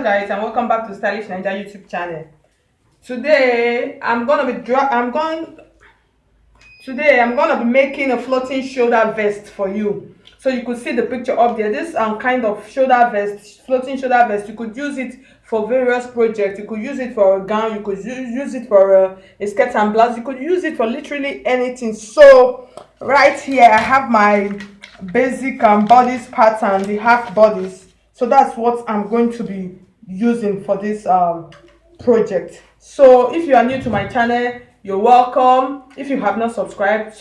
guys, and welcome back to Stylish Naija YouTube channel. Today I'm gonna be making a floating shoulder vest for you. So you could see the picture up there. This kind of shoulder vest, floating shoulder vest, you could use it for various projects. You could use it for a gown, you could use it for a skirt and blouse, you could use it for literally anything. So right here I have my basic bodice pattern, the half bodice. So that's what I'm going to be using for this project. So if you are new to my channel, you're welcome. If you have not subscribe,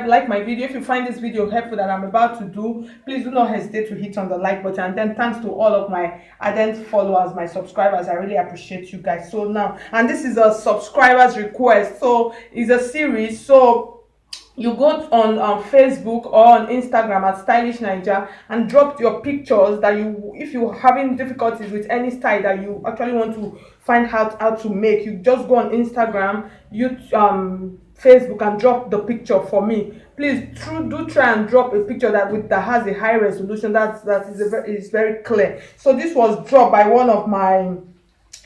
like my video. If you find this video helpful that I'm about to do, please do not hesitate to hit on the like button. And then thanks to all of my ardent followers, my subscribers, I really appreciate you guys. So now, and this is a subscribers request, so it's a series. So you go on Facebook or on Instagram at Stylish Naija and drop your pictures that if you're having difficulties with any style that you actually want to find out how to make. You just go on Instagram, Facebook, and drop the picture for me. Please do try and drop a picture that has a high resolution, that is very clear. So this was dropped by one of my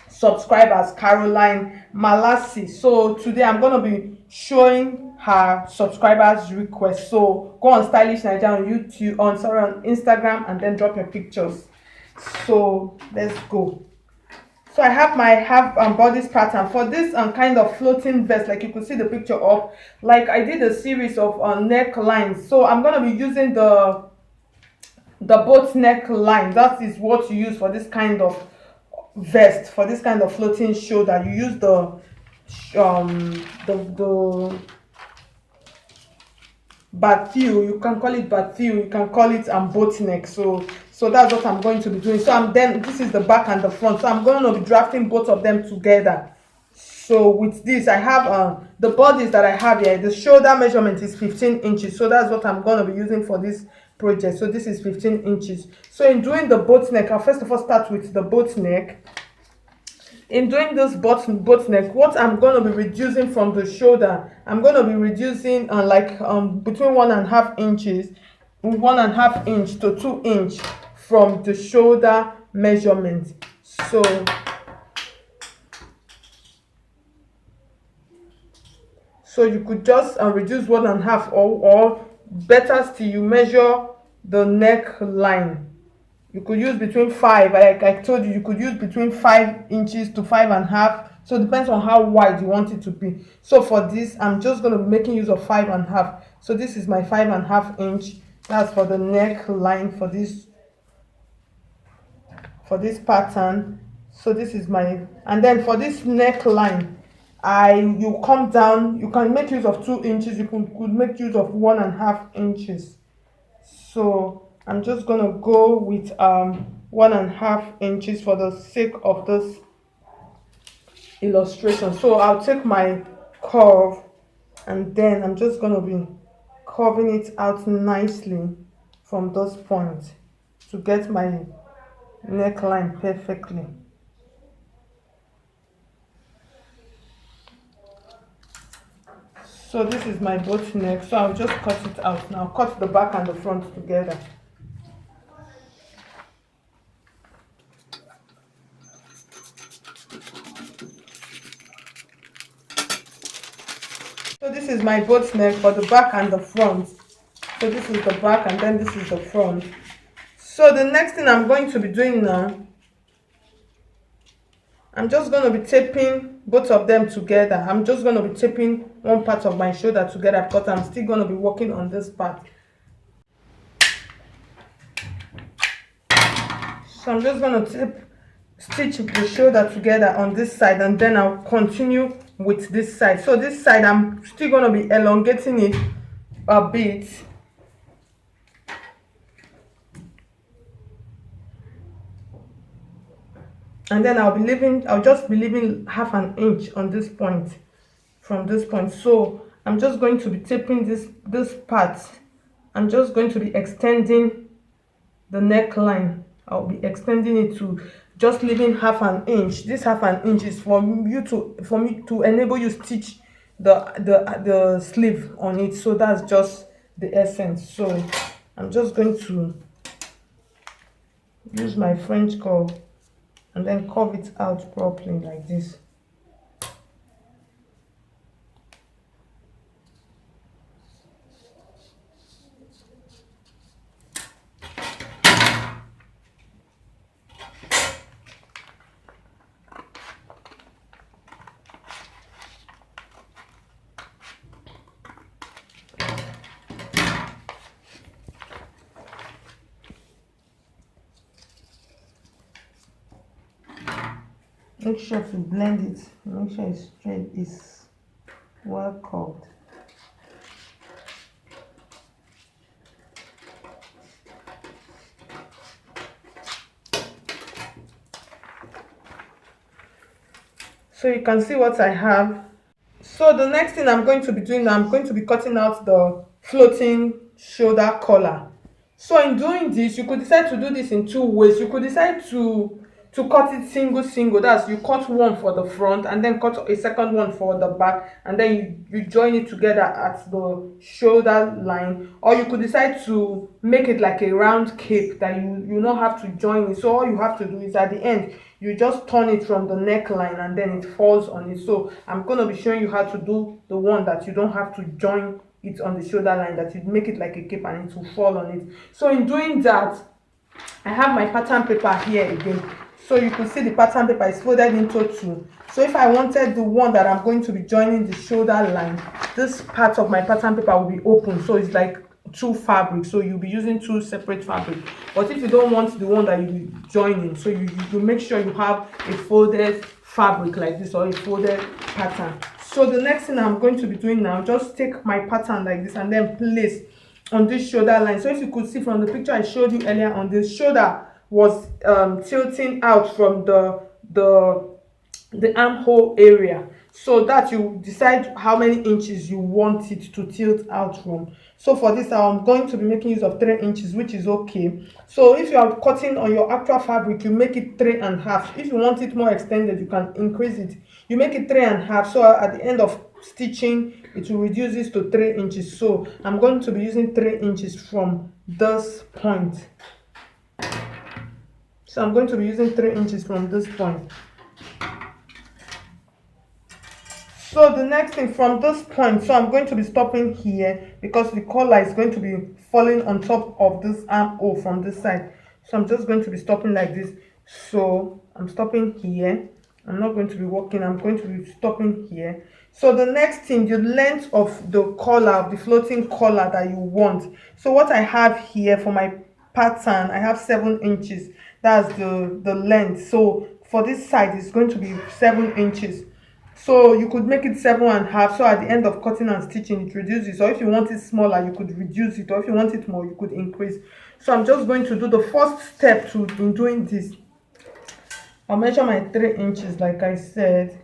subscribers, Caroline Malassi. So today I'm going to be showing her subscribers request. So go on Stylish Naija on YouTube, on Instagram, and then drop your pictures. So let's go. So I have my bodice pattern for this kind of floating vest, like you could see the picture of. Like I did a series of necklines, so I'm going to be using the both neckline. That is what you use for this kind of vest, for this kind of floating shoulder. You use the bathil, you can call it bathil, you can call it boat neck. So that's what I'm going to be doing. So this is the back and the front, so I'm going to be drafting both of them together. So with this, I have the bodies that I have here. The shoulder measurement is 15 inches, so that's what I'm going to be using for this project. So this is 15 inches. So in doing the boat neck, I'll first of all start with the boat neck. In doing this boat neck, what I'm going to be reducing from the shoulder, I'm going to be reducing between 1.5 inches, 1.5 inch to 2 inch from the shoulder measurement. So you could just reduce 1.5, or better still, you measure the neckline. You could use between 5, like I told you, you could use between 5 inches to 5.5. So it depends on how wide you want it to be. So for this, I'm just going to be making use of 5.5. So this is my 5.5 inch. That's for the neckline for this pattern. So this is my, and then for this neckline, you come down, you can make use of 2 inches, you could make use of 1.5 inches. So I'm just gonna go with 1.5 inches for the sake of this illustration. So I'll take my curve, and then I'm just gonna be curving it out nicely from this point to get my neckline perfectly. So this is my boat neck, so I'll just cut it out now. Cut the back and the front together. So this is my boat neck for the back and the front. So this is the back, and then this is the front. So the next thing I'm going to be doing now, I'm just going to be taping both of them together. I'm just going to be taping one part of my shoulder together because I'm still going to be working on this part. So I'm just going to stitch the shoulder together on this side, and then I'll continue with this side. So this side, I'm still going to be elongating it a bit. And then I'll just be leaving 1/2 inch on this point, from this point. So I'm just going to be taping this part. I'm just going to be extending the neckline. I'll be extending it to just leaving 1/2 inch. This 1/2 inch is for me to enable you stitch the sleeve on it. So that's just the essence. So I'm just going to use my French curve and then curve it out properly like this. Make sure to blend it, make sure it's straight, it's well curved. So you can see what I have. So the next thing I'm going to be doing now, I'm going to be cutting out the floating shoulder collar. So in doing this, you could decide to do this in two ways. You could decide to cut it single, that's you cut one for the front and then cut a second one for the back, and then you join it together at the shoulder line. Or you could decide to make it like a round cape that you don't have to join it. So all you have to do is at the end you just turn it from the neckline and then it falls on it. So I'm going to be showing you how to do the one that you don't have to join it on the shoulder line, that you make it like a cape and it will fall on it. So in doing that, I have my pattern paper here again. So you can see the pattern paper is folded into two. So if I wanted the one that I'm going to be joining the shoulder line, this part of my pattern paper will be open, so it's like two fabrics, so you'll be using two separate fabrics. But if you don't want the one that you joining, so you make sure you have a folded fabric like this, or a folded pattern. So the next thing I'm going to be doing now, just take my pattern like this and then place on this shoulder line. So if you could see from the picture I showed you earlier on, the shoulder was tilting out from the armhole area, so that you decide how many inches you want it to tilt out from. So for this I'm going to be making use of 3 inches, which is okay. So if you are cutting on your actual fabric, you make it 3.5. If you want it more extended, you can increase it, you make it 3.5. So at the end of stitching it will reduce this to 3 inches. So I'm going to be using 3 inches from this point. So I'm going to be using 3 inches from this point. So the next thing from this point, so I'm going to be stopping here because the collar is going to be falling on top of this armhole from this side. So I'm just going to be stopping like this. So I'm stopping here. I'm not going to be walking, I'm going to be stopping here. So the next thing, the length of the collar, of the floating collar that you want. So what I have here for my pattern, I have 7 inches. That's the length. So for this side, it's going to be 7 inches. So you could make it 7.5. So at the end of cutting and stitching, it reduces. Or if you want it smaller, you could reduce it. Or if you want it more, you could increase. So I'm just going to do the first step in doing this. I'll measure my 3 inches like I said.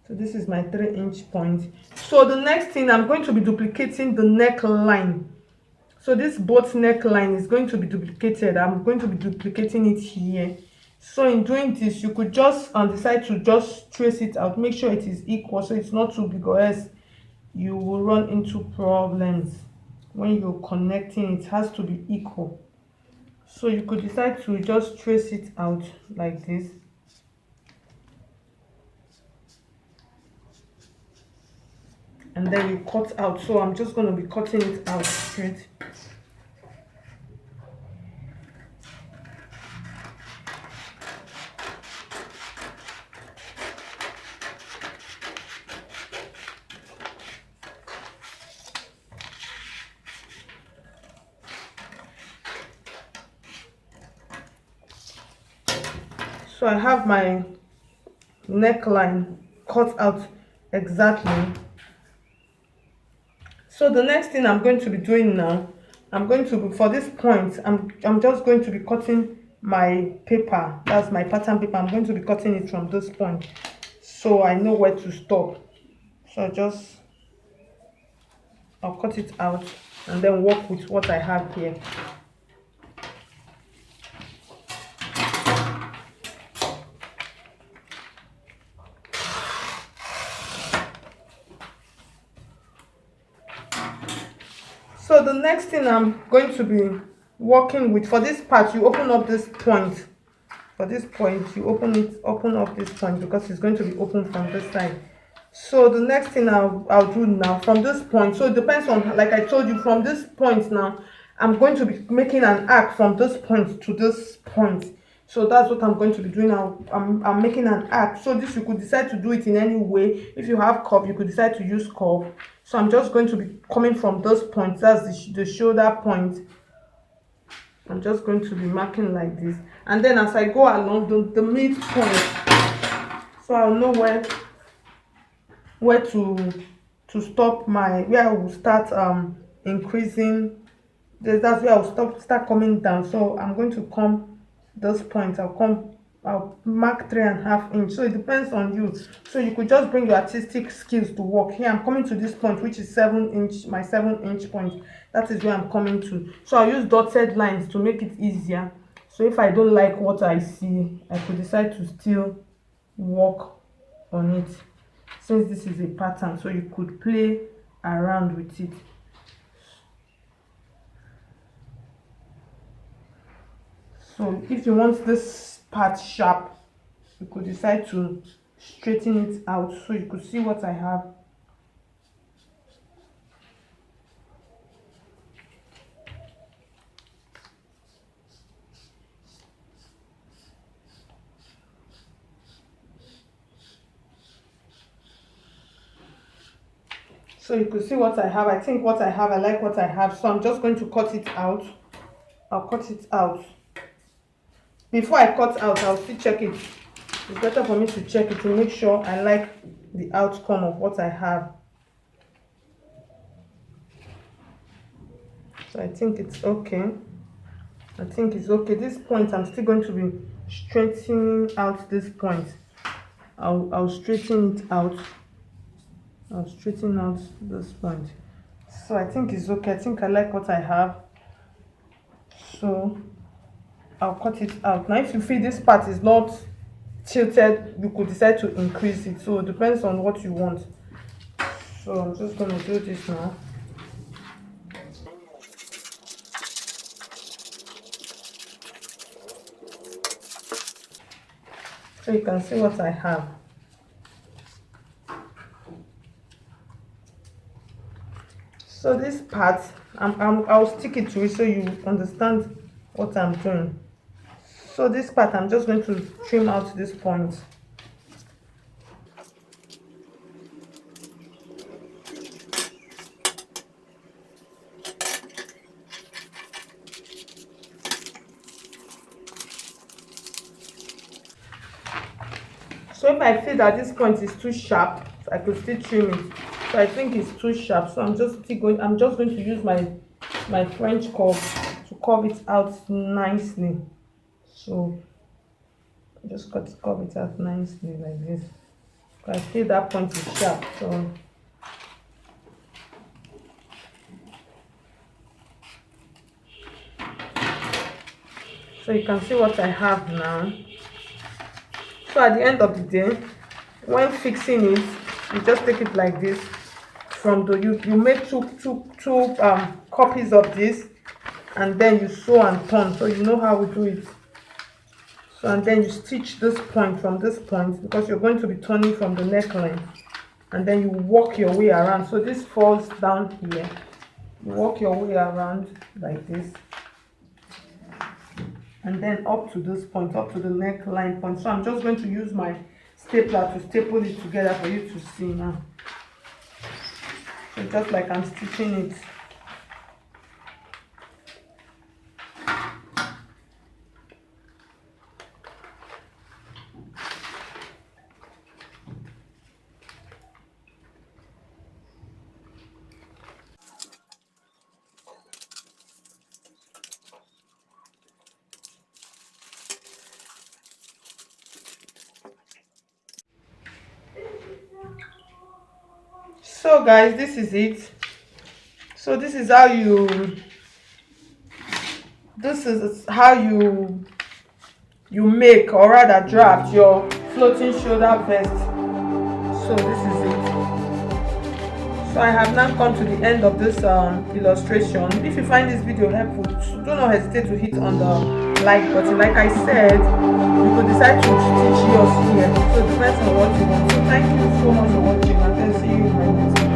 So this is my 3-inch point. So the next thing, I'm going to be duplicating the neckline. So this both neckline is going to be duplicated. I'm going to be duplicating it here. So in doing this, you could just decide to just trace it out. Make sure it is equal, so it's not too big, or else you will run into problems when you're connecting. It has to be equal. So you could decide to just trace it out like this. And then you cut out. So I'm just going to be cutting it out straight. So I have my neckline cut out exactly. So the next thing I'm going to be doing now, I'm going to be, for this point, I'm just going to be cutting my paper. That's my pattern paper. I'm going to be cutting it from this point, so I know where to stop. So I'll cut it out and then work with what I have here. So the next thing I'm going to be working with. For this part, you open up this point. For this point, you open up this point, because it's going to be open from this side. So the next thing I'll do now, from this point, so it depends on, like I told you, from this point now, I'm going to be making an arc from this point to this point. So that's what I'm going to be doing now. I'm making an arc. So this, you could decide to do it in any way. If you have curve, you could decide to use curve. So I'm just going to be coming from those points. That's the shoulder point. I'm just going to be marking like this, and then as I go along the midpoint, so I'll know where to stop where I will start increasing. That's where I'll start coming down. So I'm going to come this point. I'll mark 3.5 inch. So it depends on you. So you could just bring your artistic skills to work. Here I'm coming to this point, which is 7 inch, my 7 inch point. That is where I'm coming to. So I'll use dotted lines to make it easier. So if I don't like what I see, I could decide to still work on it, since this is a pattern. So you could play around with it. So if you want this part sharp, you could decide to straighten it out. So you could see what I have. So you could see what I have. I think what I have, I like what I have. So I'm just going to cut it out. I'll cut it out. Before I cut out, I'll still check it. It's better for me to check it to make sure I like the outcome of what I have. So I think it's okay. I think it's okay. This point, I'm still going to be straightening out this point. I'll straighten it out. I'll straighten out this point. So I think it's okay. I think I like what I have. So I'll cut it out. Now if you feel this part is not tilted, you could decide to increase it. So it depends on what you want. So I'm just going to do this now. So you can see what I have. So this part, I'll stick it to it so you understand what I'm doing. So this part, I'm just going to trim out this point. So if I feel that this point is too sharp, I could still trim it. So I think it's too sharp. So I'm just going to use my French curve to curve it out nicely. So just curve it out nicely like this. I feel that point is sharp. So you can see what I have now. So at the end of the day, when fixing it, you just take it like this. You make two copies of this, and then you sew and turn. So you know how we do it. So and then you stitch this point from this point, because you're going to be turning from the neckline, and then you walk your way around. So this falls down here. You walk your way around like this, and then up to this point, up to the neckline point. So I'm just going to use my stapler to staple it together for you to see now. So just like I'm stitching it. So guys, this is it. So this is how you make, or rather draft, your floating shoulder vest. So this is it. So I have now come to the end of this illustration. If you find this video helpful, do not hesitate to hit on the like button. Like I said, you could decide to stitch yours here, so it depends on what you want. So thank you so much for watching, and then see you in my next video.